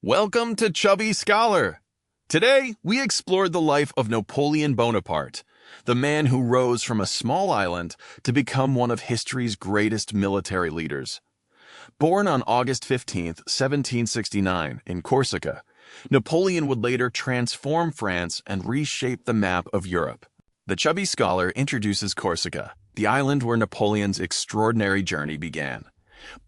Welcome to Chubby Scholar. Today, we explored the life of Napoleon Bonaparte, the man who rose from a small island to become one of history's greatest military leaders. Born on August 15, 1769, in Corsica, Napoleon would later transform France and reshape the map of Europe. The Chubby Scholar introduces Corsica, the island where Napoleon's extraordinary journey began.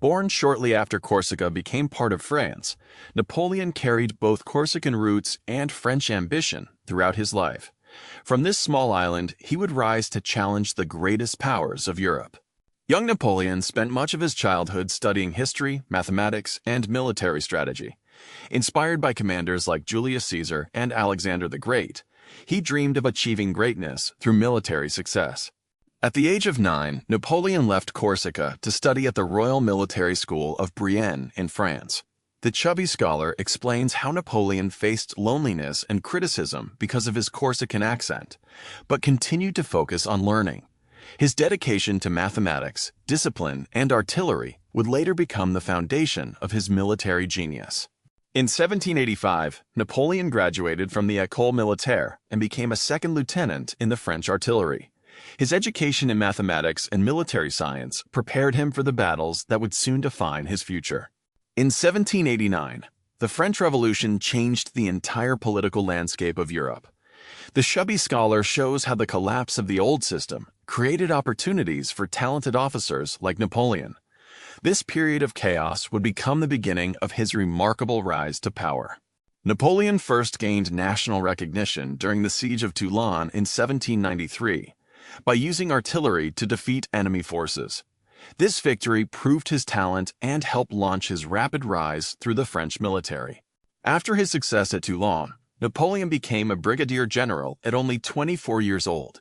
Born shortly after Corsica became part of France, Napoleon carried both Corsican roots and French ambition throughout his life. From this small island, he would rise to challenge the greatest powers of Europe. Young Napoleon spent much of his childhood studying history, mathematics, and military strategy. Inspired by commanders like Julius Caesar and Alexander the Great, he dreamed of achieving greatness through military success. At the age of 9, Napoleon left Corsica to study at the Royal Military School of Brienne in France. The Chubby Scholar explains how Napoleon faced loneliness and criticism because of his Corsican accent, but continued to focus on learning. His dedication to mathematics, discipline, and artillery would later become the foundation of his military genius. In 1785, Napoleon graduated from the École Militaire and became a second lieutenant in the French artillery. His education in mathematics and military science prepared him for the battles that would soon define his future. In 1789, the French Revolution changed the entire political landscape of Europe. The Chubby Scholar shows how the collapse of the old system created opportunities for talented officers like Napoleon. This period of chaos would become the beginning of his remarkable rise to power. Napoleon first gained national recognition during the Siege of Toulon in 1793. By using artillery to defeat enemy forces. This victory proved his talent and helped launch his rapid rise through the French military. After his success at Toulon, Napoleon became a brigadier general at only 24 years old.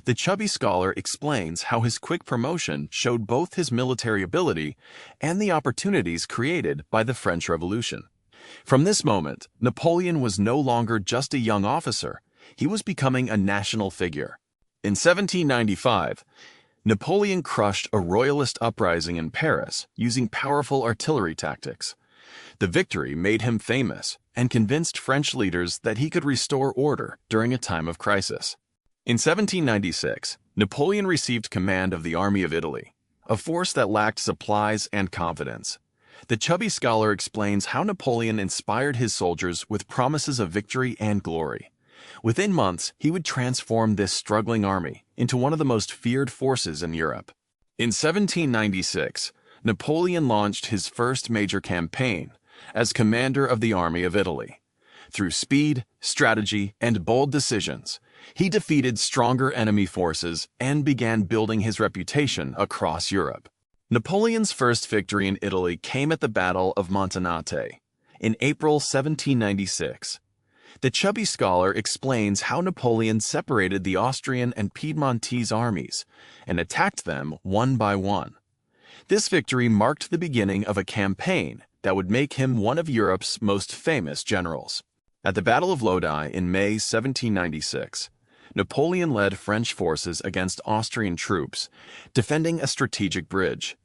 The Chubby Scholar explains how his quick promotion showed both his military ability and the opportunities created by the French Revolution. From this moment, Napoleon was no longer just a young officer, he was becoming a national figure. In 1795, Napoleon crushed a royalist uprising in Paris using powerful artillery tactics. The victory made him famous and convinced French leaders that he could restore order during a time of crisis. In 1796, Napoleon received command of the Army of Italy, a force that lacked supplies and confidence. The Chubby Scholar explains how Napoleon inspired his soldiers with promises of victory and glory. Within months, he would transform this struggling army into one of the most feared forces in Europe. In 1796, Napoleon launched his first major campaign as commander of the Army of Italy. Through speed, strategy, and bold decisions, he defeated stronger enemy forces and began building his reputation across Europe. Napoleon's first victory in Italy came at the Battle of Montanate in April 1796. The Chubby Scholar explains how Napoleon separated the Austrian and Piedmontese armies and attacked them one by one. This victory marked the beginning of a campaign that would make him one of Europe's most famous generals. At the Battle of Lodi in May 1796, Napoleon led French forces against Austrian troops, defending a strategic bridge.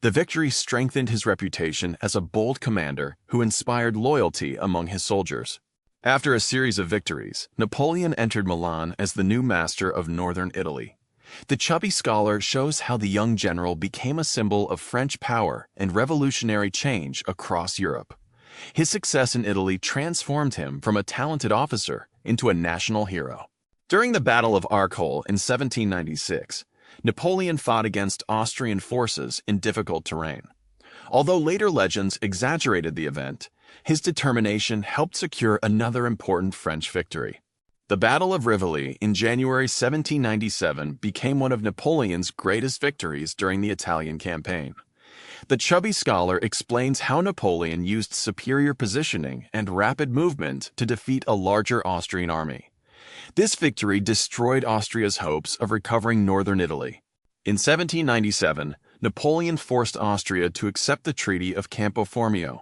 The victory strengthened his reputation as a bold commander who inspired loyalty among his soldiers. After a series of victories, Napoleon entered Milan as the new master of northern Italy. The Chubby Scholar shows how the young general became a symbol of French power and revolutionary change across Europe. His success in Italy transformed him from a talented officer into a national hero. During the Battle of Arcole in 1796, Napoleon fought against Austrian forces in difficult terrain. Although later legends exaggerated the event, his determination helped secure another important French victory. The Battle of Rivoli in January 1797 became one of Napoleon's greatest victories during the Italian campaign. The Chubby Scholar explains how Napoleon used superior positioning and rapid movement to defeat a larger Austrian army. This victory destroyed Austria's hopes of recovering northern Italy. In 1797, Napoleon forced Austria to accept the Treaty of Campo Formio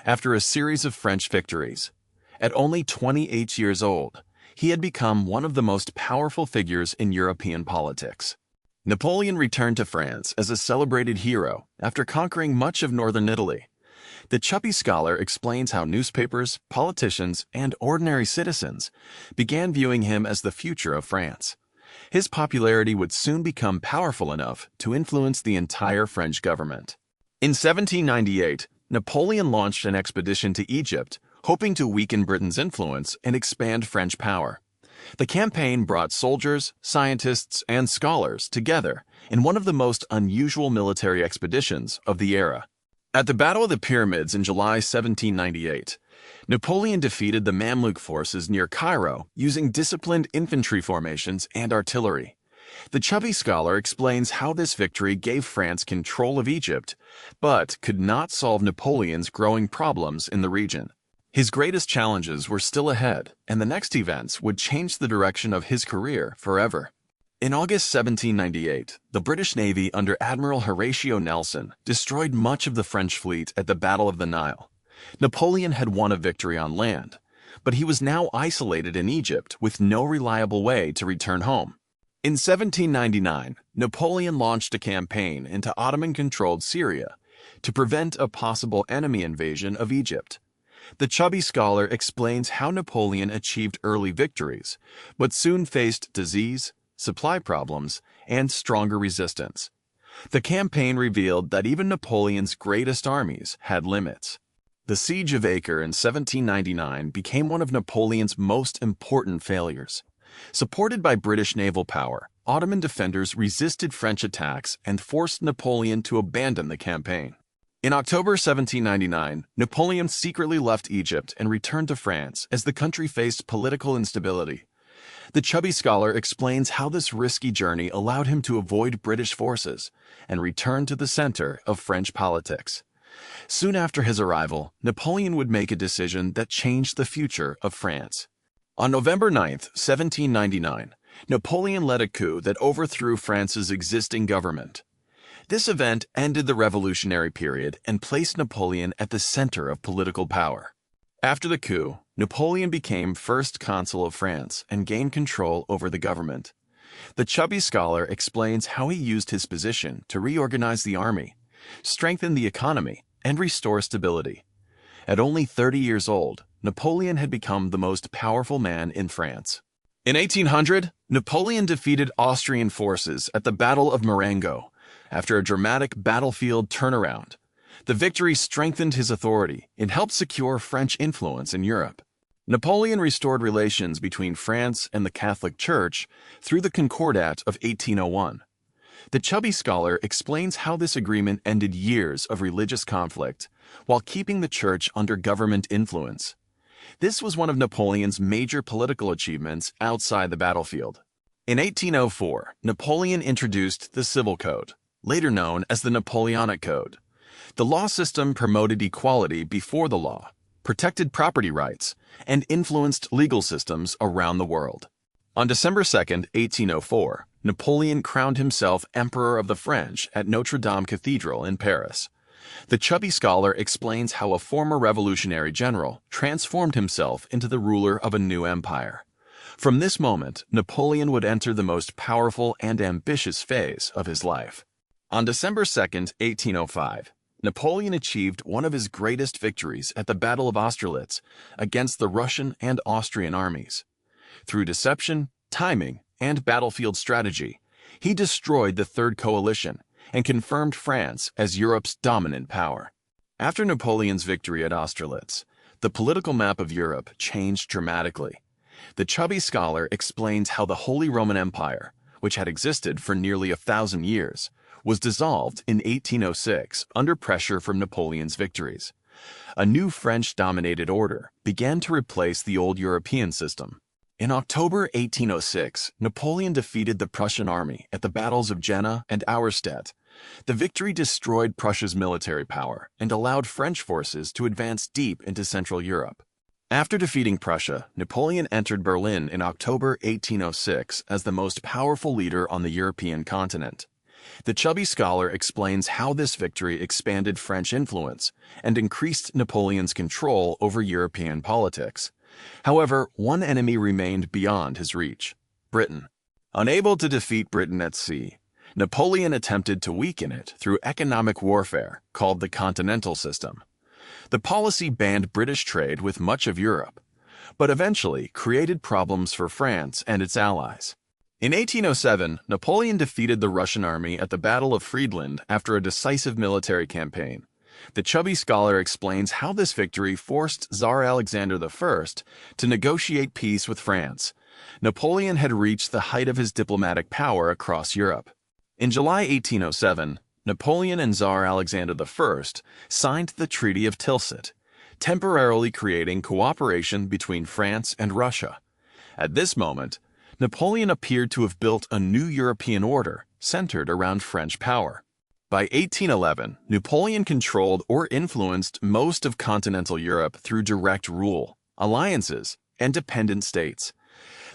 after a series of French victories. At only 28 years old, he had become one of the most powerful figures in European politics. Napoleon returned to France as a celebrated hero after conquering much of northern Italy. The Chubby scholar explains how newspapers, politicians, and ordinary citizens began viewing him as the future of France. His popularity would soon become powerful enough to influence the entire French government. In 1798, Napoleon launched an expedition to Egypt, hoping to weaken Britain's influence and expand French power. The campaign brought soldiers, scientists, and scholars together in one of the most unusual military expeditions of the era. At the Battle of the Pyramids in July 1798, Napoleon defeated the Mamluk forces near Cairo using disciplined infantry formations and artillery. The Chubby scholar explains how this victory gave France control of Egypt, but could not solve Napoleon's growing problems in the region. His greatest challenges were still ahead, and the next events would change the direction of his career forever. In August 1798, the British Navy under Admiral Horatio Nelson destroyed much of the French fleet at the Battle of the Nile. Napoleon had won a victory on land, but he was now isolated in Egypt with no reliable way to return home. In 1799, Napoleon launched a campaign into Ottoman-controlled Syria to prevent a possible enemy invasion of Egypt. The Chubby scholar explains how Napoleon achieved early victories, but soon faced disease, supply problems, and stronger resistance. The campaign revealed that even Napoleon's greatest armies had limits. The Siege of Acre in 1799 became one of Napoleon's most important failures. Supported by British naval power, Ottoman defenders resisted French attacks and forced Napoleon to abandon the campaign. In October 1799, Napoleon secretly left Egypt and returned to France as the country faced political instability. The Chubby scholar explains how this risky journey allowed him to avoid British forces and return to the center of French politics. Soon after his arrival, Napoleon would make a decision that changed the future of France. On November 9, 1799, Napoleon led a coup that overthrew France's existing government. This event ended the revolutionary period and placed Napoleon at the center of political power. After the coup, Napoleon became first consul of France and gained control over the government. The Chubby scholar explains how he used his position to reorganize the army, strengthen the economy, and restore stability. At only 30 years old, Napoleon had become the most powerful man in France. In 1800, Napoleon defeated Austrian forces at the Battle of Marengo. After a dramatic battlefield turnaround, the victory strengthened his authority and helped secure French influence in Europe. Napoleon restored relations between France and the Catholic Church through the Concordat of 1801. The Chubby scholar explains how this agreement ended years of religious conflict while keeping the Church under government influence. This was one of Napoleon's major political achievements outside the battlefield. In 1804, Napoleon introduced the Civil Code, later known as the Napoleonic Code. The law system promoted equality before the law, protected property rights, and influenced legal systems around the world. On December 2, 1804, Napoleon crowned himself Emperor of the French at Notre Dame Cathedral in Paris. The Chubby scholar explains how a former revolutionary general transformed himself into the ruler of a new empire. From this moment, Napoleon would enter the most powerful and ambitious phase of his life. On December 2, 1805, Napoleon achieved one of his greatest victories at the Battle of Austerlitz against the Russian and Austrian armies. Through deception, timing, and battlefield strategy, he destroyed the Third Coalition and confirmed France as Europe's dominant power. After Napoleon's victory at Austerlitz, the political map of Europe changed dramatically. The Chubby scholar explains how the Holy Roman Empire, which had existed for nearly 1,000 years, was dissolved in 1806 under pressure from Napoleon's victories. A new French-dominated order began to replace the old European system. In October 1806, Napoleon defeated the Prussian army at the battles of Jena and Auerstedt. The victory destroyed Prussia's military power and allowed French forces to advance deep into Central Europe. After defeating Prussia, Napoleon entered Berlin in October 1806 as the most powerful leader on the European continent. The Chubby scholar explains how this victory expanded French influence and increased Napoleon's control over European politics. However, one enemy remained beyond his reach: Britain. Unable to defeat Britain at sea, Napoleon attempted to weaken it through economic warfare called the Continental System. The policy banned British trade with much of Europe, but eventually created problems for France and its allies. In 1807, Napoleon defeated the Russian army at the Battle of Friedland after a decisive military campaign. The Chubby scholar explains how this victory forced Tsar Alexander I to negotiate peace with France. Napoleon had reached the height of his diplomatic power across Europe. In July 1807, Napoleon and Tsar Alexander I signed the Treaty of Tilsit, temporarily creating cooperation between France and Russia. At this moment, Napoleon appeared to have built a new European order centered around French power. By 1811, Napoleon controlled or influenced most of continental Europe through direct rule, alliances, and dependent states.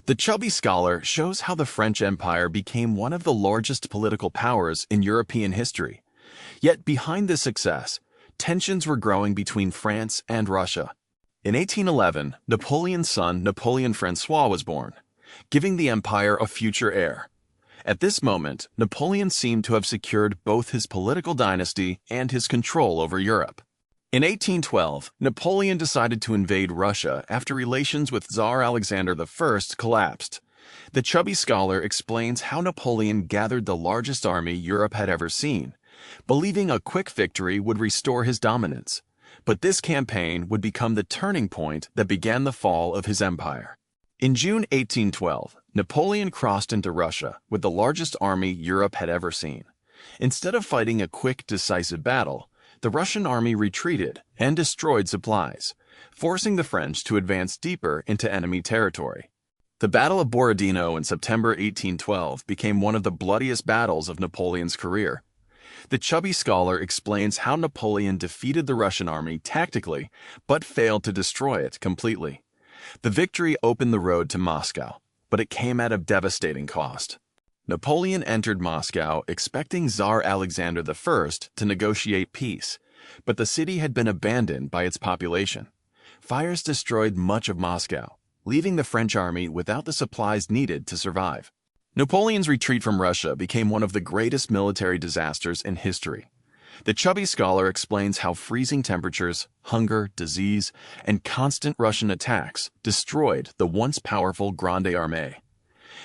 The Chubby scholar shows how the French Empire became one of the largest political powers in European history. Yet behind this success, tensions were growing between France and Russia. In 1811, Napoleon's son Napoleon Francois was born, giving the empire a future heir. At this moment, Napoleon seemed to have secured both his political dynasty and his control over Europe. In 1812, Napoleon decided to invade Russia after relations with Tsar Alexander I collapsed. The Chubby scholar explains how Napoleon gathered the largest army Europe had ever seen, believing a quick victory would restore his dominance. But this campaign would become the turning point that began the fall of his empire. In June 1812, Napoleon crossed into Russia with the largest army Europe had ever seen. Instead of fighting a quick, decisive battle, the Russian army retreated and destroyed supplies, forcing the French to advance deeper into enemy territory. The Battle of Borodino in September 1812 became one of the bloodiest battles of Napoleon's career. The Chubby scholar explains how Napoleon defeated the Russian army tactically, but failed to destroy it completely. The victory opened the road to Moscow, but it came at a devastating cost. Napoleon entered Moscow expecting Tsar Alexander I to negotiate peace, but the city had been abandoned by its population. Fires destroyed much of Moscow, leaving the French army without the supplies needed to survive. Napoleon's retreat from Russia became one of the greatest military disasters in history. The Chubby scholar explains how freezing temperatures, hunger, disease, and constant Russian attacks destroyed the once powerful Grande Armée.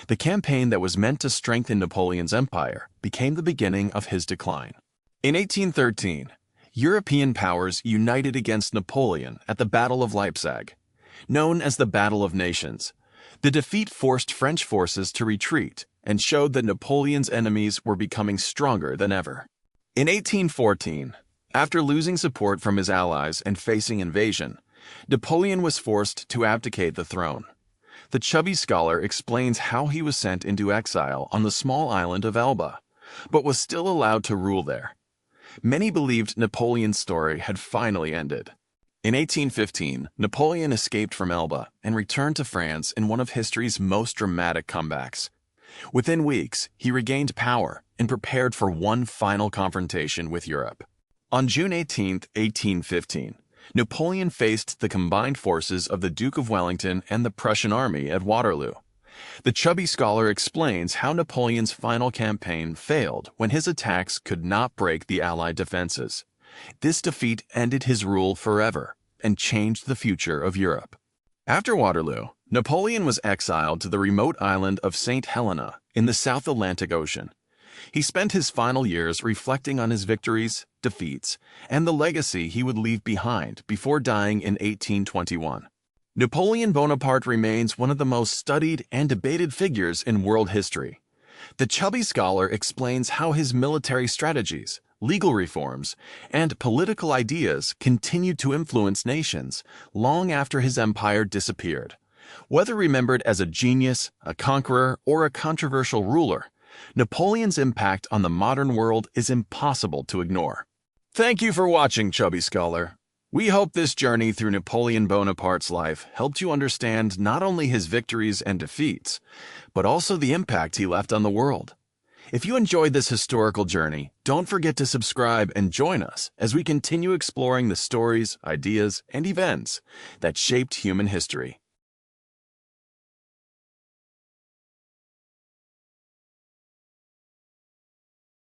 The campaign that was meant to strengthen Napoleon's empire became the beginning of his decline. In 1813, European powers united against Napoleon at the Battle of Leipzig, known as the Battle of Nations. The defeat forced French forces to retreat and showed that Napoleon's enemies were becoming stronger than ever. In 1814, after losing support from his allies and facing invasion, Napoleon was forced to abdicate the throne. The Chubby scholar explains how he was sent into exile on the small island of Elba, but was still allowed to rule there. Many believed Napoleon's story had finally ended. In 1815, Napoleon escaped from Elba and returned to France in one of history's most dramatic comebacks. Within weeks, he regained power and prepared for one final confrontation with Europe. On June 18, 1815, Napoleon faced the combined forces of the Duke of Wellington and the Prussian army at Waterloo. The Chubby scholar explains how Napoleon's final campaign failed when his attacks could not break the Allied defenses. This defeat ended his rule forever and changed the future of Europe. After Waterloo, Napoleon was exiled to the remote island of St. Helena in the South Atlantic Ocean. He spent his final years reflecting on his victories, defeats, and the legacy he would leave behind before dying in 1821. Napoleon Bonaparte remains one of the most studied and debated figures in world history. The Chubby scholar explains how his military strategies, legal reforms, and political ideas continued to influence nations long after his empire disappeared. Whether remembered as a genius, a conqueror, or a controversial ruler, Napoleon's impact on the modern world is impossible to ignore. Thank you for watching, Chubby Scholar. We hope this journey through Napoleon Bonaparte's life helped you understand not only his victories and defeats, but also the impact he left on the world. If you enjoyed this historical journey, don't forget to subscribe and join us as we continue exploring the stories, ideas, and events that shaped human history.